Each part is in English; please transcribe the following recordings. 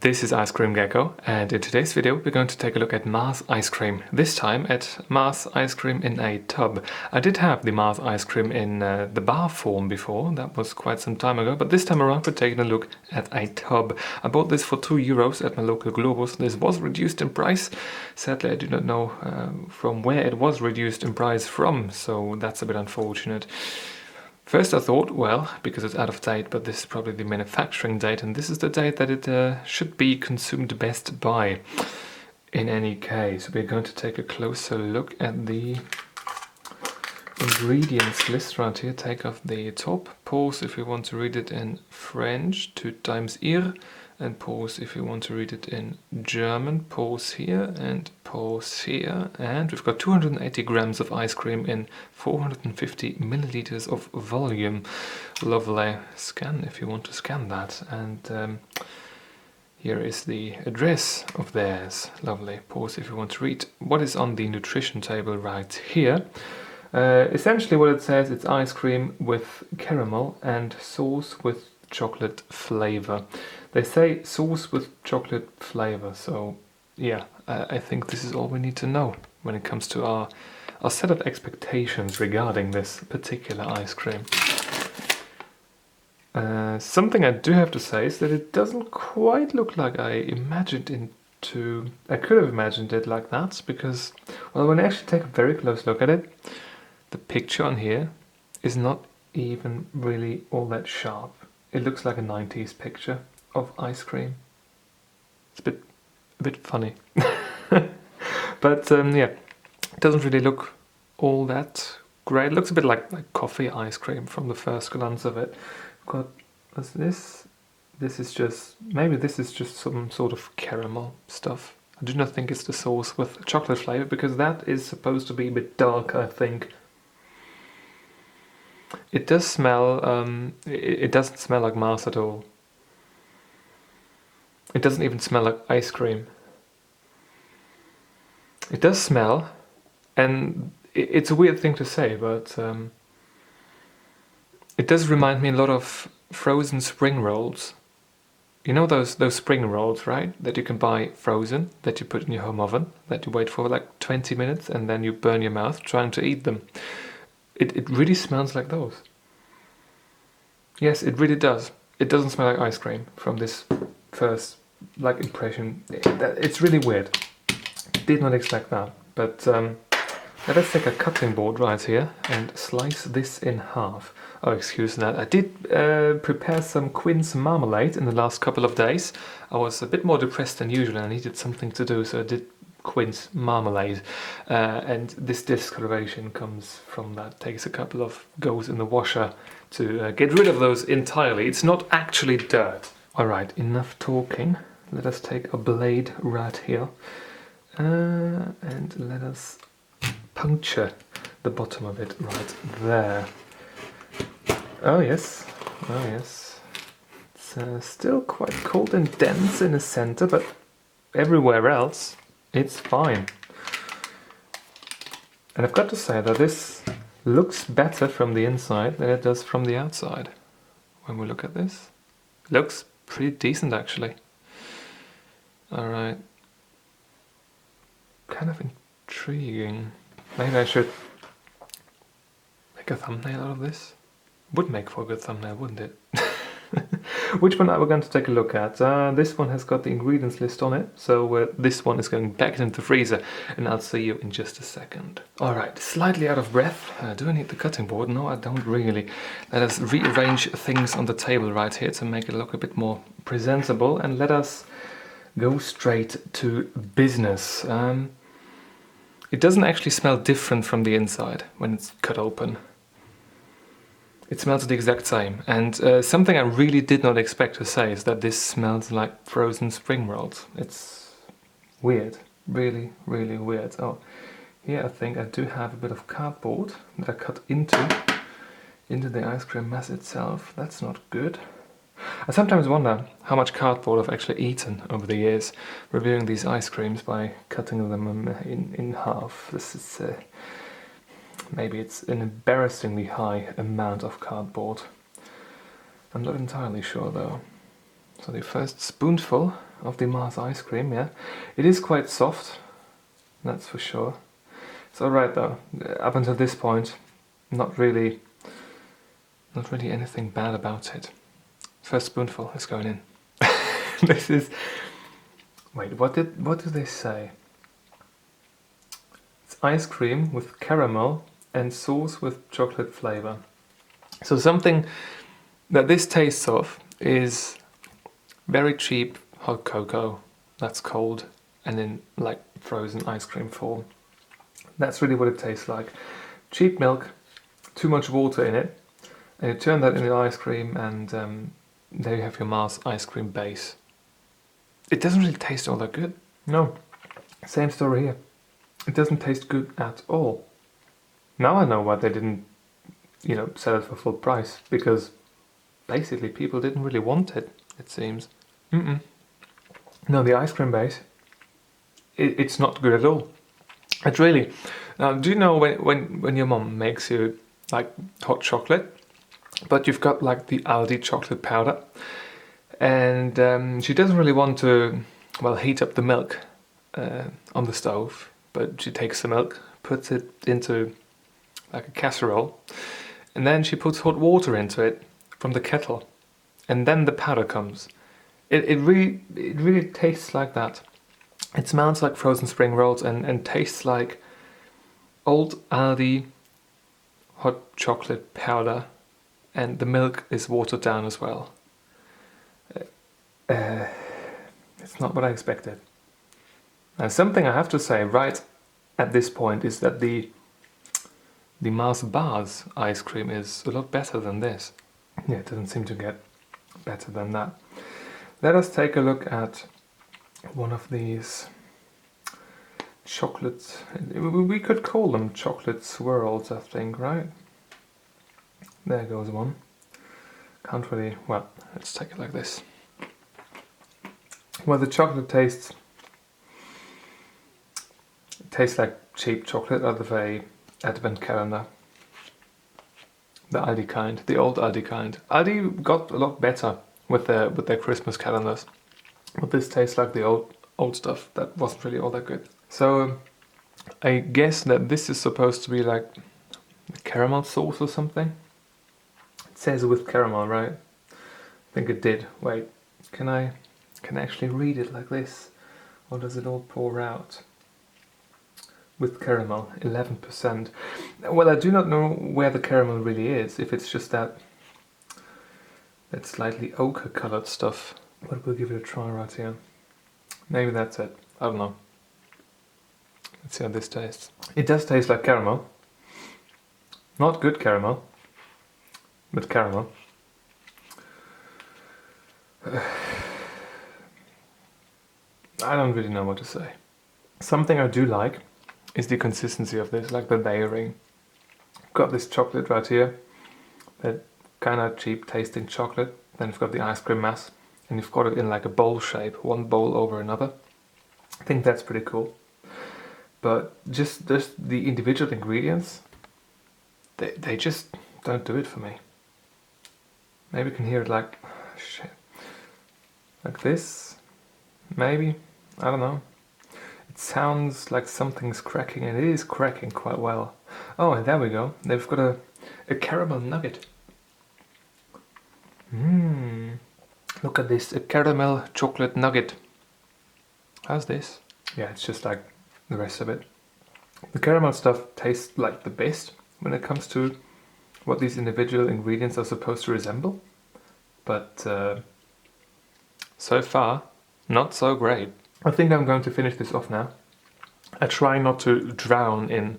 This is Ice Cream Gecko, and in today's video we're going to take a look at Mars ice cream. This time at Mars ice cream in a tub. I did have the Mars ice cream in the bar form before, that was quite some time ago, but this time around we're taking a look at a tub. I bought this for €2 at my local Globus. This was reduced in price. Sadly I do not know from where it was reduced in price from, so that's a bit unfortunate. First I thought, well, because it's out of date, but this is probably the manufacturing date, and this is the date that it should be consumed best by. In any case, we're going to take a closer look at the ingredients list right here. Take off the top, pause if you want to read it in French, 2 times ir, and pause if you want to read it in German. Pause here and pause here. And we've got 280 grams of ice cream in 450 milliliters of volume. Lovely. Scan if you want to scan that. And here is the address of theirs. Lovely. Pause if you want to read what is on the nutrition table right here. Essentially what it says, it's ice cream with caramel and sauce with chocolate flavor. They say sauce with chocolate flavor, so yeah, I think this is all we need to know when it comes to our set of expectations regarding this particular ice cream. Something I do have to say is that it doesn't quite look like I could have imagined it like that, because, well, when I actually take a very close look at it, the picture on here is not even really all that sharp. It looks like a 90s picture of ice cream. It's a bit funny. But yeah, it doesn't really look all that great. It looks a bit like coffee ice cream from the first glance of it. Got, what's this? Maybe this is just some sort of caramel stuff. I do not think it's the sauce with chocolate flavor, because that is supposed to be a bit dark, I think. It does smell, it doesn't smell like Mars at all. It doesn't even smell like ice cream. It does smell, and it's a weird thing to say, but it does remind me a lot of frozen spring rolls. You know those spring rolls, right? That you can buy frozen, that you put in your home oven, that you wait for like 20 minutes and then you burn your mouth trying to eat them. It really smells like those. Yes, it really does. It doesn't smell like ice cream from this first impression. It's really weird. Did not expect that. But let us take a cutting board right here and slice this in half. Oh, excuse that. I did prepare some quince marmalade in the last couple of days. I was a bit more depressed than usual and I needed something to do, so I did quince marmalade, and this discoloration comes from that. Takes a couple of goes in the washer to get rid of those entirely. It's not actually dirt. Alright, enough talking. Let us take a blade right here and let us puncture the bottom of it right there. Oh yes, oh yes. It's still quite cold and dense in the center, but everywhere else it's fine. And I've got to say that this looks better from the inside than it does from the outside. When we look at this, it looks pretty decent actually. Alright. Kind of intriguing. Maybe I should make a thumbnail out of this. Would make for a good thumbnail, wouldn't it? Which one are we going to take a look at? This one has got the ingredients list on it, so this one is going back into the freezer, and I'll see you in just a second. Alright, slightly out of breath. Do I need the cutting board? No, I don't really. Let us rearrange things on the table right here to make it look a bit more presentable, and let us go straight to business. It doesn't actually smell different from the inside when it's cut open. It smells the exact same, and something I really did not expect to say is that this smells like frozen spring rolls. It's weird, really, really weird. Oh, here I think I do have a bit of cardboard that I cut into the ice cream mass itself. That's not good. I sometimes wonder how much cardboard I've actually eaten over the years, reviewing these ice creams by cutting them in half. This is... maybe it's an embarrassingly high amount of cardboard. I'm not entirely sure though. So the first spoonful of the Mars ice cream, yeah. It is quite soft, that's for sure. It's alright though. Up until this point, not really anything bad about it. First spoonful is going in. This is... Wait, what do they say? It's ice cream with caramel and sauce with chocolate flavor. So something that this tastes of is very cheap hot cocoa that's cold and in like frozen ice cream form. That's really what it tastes like. Cheap milk, too much water in it, and you turn that into ice cream, and there you have your Mars ice cream base. It doesn't really taste all that good. No, same story here. It doesn't taste good at all. Now I know why they didn't, sell it for full price, because basically people didn't really want it, it seems. No, the ice cream base, it's not good at all. It's really... do you know when your mom makes you like hot chocolate, but you've got like the Aldi chocolate powder, and she doesn't really want to, heat up the milk on the stove, but she takes the milk, puts it into like a casserole, and then she puts hot water into it from the kettle, and then the powder comes. It really tastes like that. It smells like frozen spring rolls and tastes like old Aldi hot chocolate powder, and the milk is watered down as well. It's not what I expected. And something I have to say right at this point is that the Mars Bars ice cream is a lot better than this. Yeah, it doesn't seem to get better than that. Let us take a look at one of these chocolates. We could call them chocolate swirls, I think, right? There goes one. Can't really... Well, let's take it like this. Well, the chocolate tastes like cheap chocolate out of a advent calendar. The Aldi kind, the old Aldi kind. Aldi got a lot better with their Christmas calendars, but this tastes like the old stuff that wasn't really all that good. So I guess that this is supposed to be like caramel sauce or something. It says with caramel, right? I think it did. Wait, can I actually read it like this, or does it all pour out? With caramel, 11%. Well, I do not know where the caramel really is, if it's just that slightly ochre colored stuff. But we'll give it a try right here. Maybe that's it. I don't know. Let's see how this tastes. It does taste like caramel. Not good caramel, but caramel. I don't really know what to say. Something I do like is the consistency of this, like the layering. Got this chocolate right here, that kind of cheap tasting chocolate. Then you've got the ice cream mass, and you've got it in like a bowl shape, one bowl over another. I think that's pretty cool. But just the individual ingredients, they just don't do it for me. Maybe you can hear it like, shit, like this, maybe, I don't know. It sounds like something's cracking, and it is cracking quite well. Oh, and there we go. They've got a caramel nugget. Look at this, a caramel chocolate nugget. How's this? Yeah, it's just like the rest of it. The caramel stuff tastes like the best when it comes to what these individual ingredients are supposed to resemble. But so far, not so great. I think I'm going to finish this off now. I try not to drown in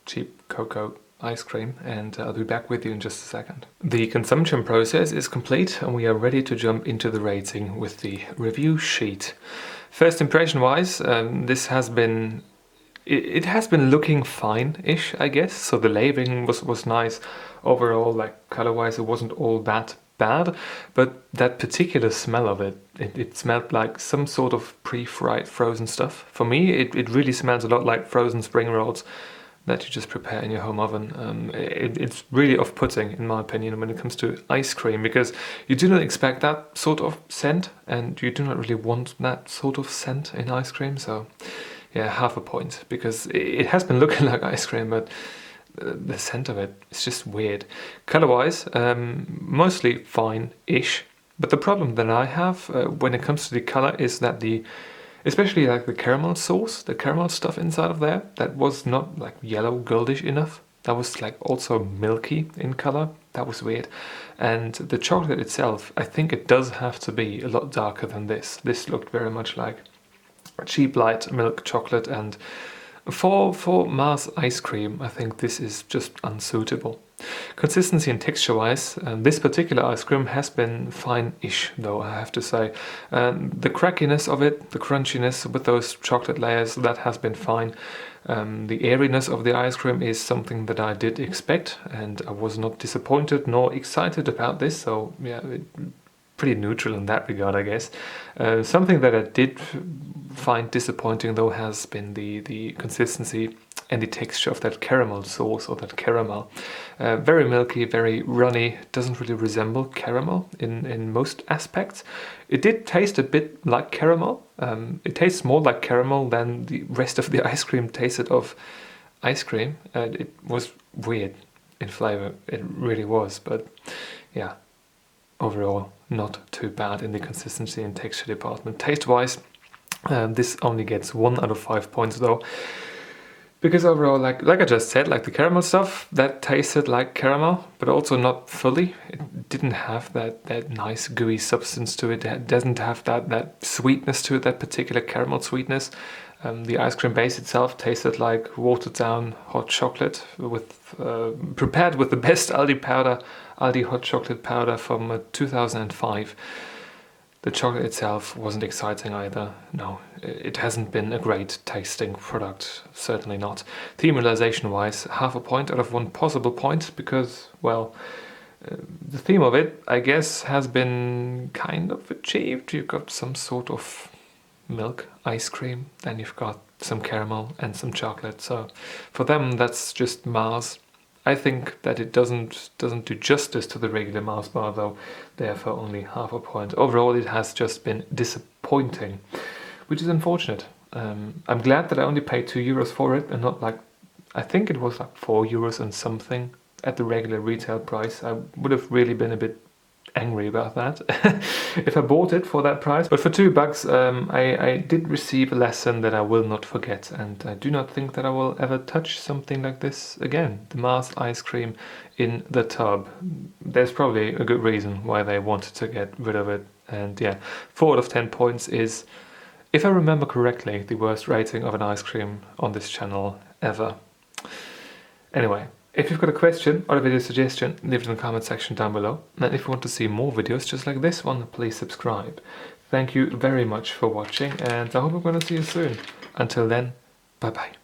cheap cocoa ice cream, and I'll be back with you in just a second. The consumption process is complete, and we are ready to jump into the rating with the review sheet. First impression wise, this has been... It has been looking fine-ish, I guess. So the labeling was nice. Overall, like color-wise, it wasn't all that bad. But that particular smell of it smelled like some sort of pre-fried frozen stuff. For me, it really smells a lot like frozen spring rolls. that you just prepare in your home oven. It's really off-putting, in my opinion, when it comes to ice cream, because you do not expect that sort of scent, and you do not really want that sort of scent in ice cream. So yeah, half a point, because it has been looking like ice cream, but the scent of it is just weird. Color-wise, mostly fine-ish, but the problem that I have when it comes to the color is that especially like the caramel sauce, the caramel stuff inside of there, that was not like yellow goldish enough. That was like also milky in color. That was weird. And the chocolate itself, I think it does have to be a lot darker than this. This looked very much like cheap light milk chocolate, and for Mars ice cream, I think this is just unsuitable. Consistency and texture-wise, this particular ice cream has been fine-ish, though, I have to say. The crackiness of it, the crunchiness with those chocolate layers, that has been fine. The airiness of the ice cream is something that I did expect, and I was not disappointed nor excited about this, so yeah, pretty neutral in that regard, I guess. Something that I did find disappointing, though, has been the consistency and the texture of that caramel sauce, or that caramel. Very milky, very runny, doesn't really resemble caramel in most aspects. It did taste a bit like caramel. It tastes more like caramel than the rest of the ice cream tasted of ice cream. It was weird in flavor, it really was, but yeah, overall not too bad in the consistency and texture department. Taste-wise, this only gets 1 out of 5 points, though, because overall, like I just said, like the caramel stuff, that tasted like caramel, but also not fully. It didn't have that nice gooey substance to it. It doesn't have that sweetness to it, that particular caramel sweetness. The ice cream base itself tasted like watered down hot chocolate with prepared with the best Aldi hot chocolate powder from 2005. The chocolate itself wasn't exciting either. No, it hasn't been a great tasting product, certainly not. Theme realization-wise, half a point out of 1 possible point, because, well, the theme of it, I guess, has been kind of achieved. You've got some sort of milk ice cream, then you've got some caramel and some chocolate. So for them, that's just Mars. I think that it doesn't do justice to the regular Mars bar, though, therefore only half a point. Overall, it has just been disappointing, which is unfortunate. I'm glad that I only paid €2 for it, and not like, I think it was like €4 and something at the regular retail price. I would have really been a bit angry about that if I bought it for that price. But for $2, I did receive a lesson that I will not forget, and I do not think that I will ever touch something like this again. The Mars ice cream in the tub. There's probably a good reason why they wanted to get rid of it. And yeah, 4 out of 10 points is, if I remember correctly, the worst rating of an ice cream on this channel ever. Anyway, if you've got a question or a video suggestion, leave it in the comment section down below. And if you want to see more videos just like this one, please subscribe. Thank you very much for watching, and I hope I'm going to see you soon. Until then, bye bye.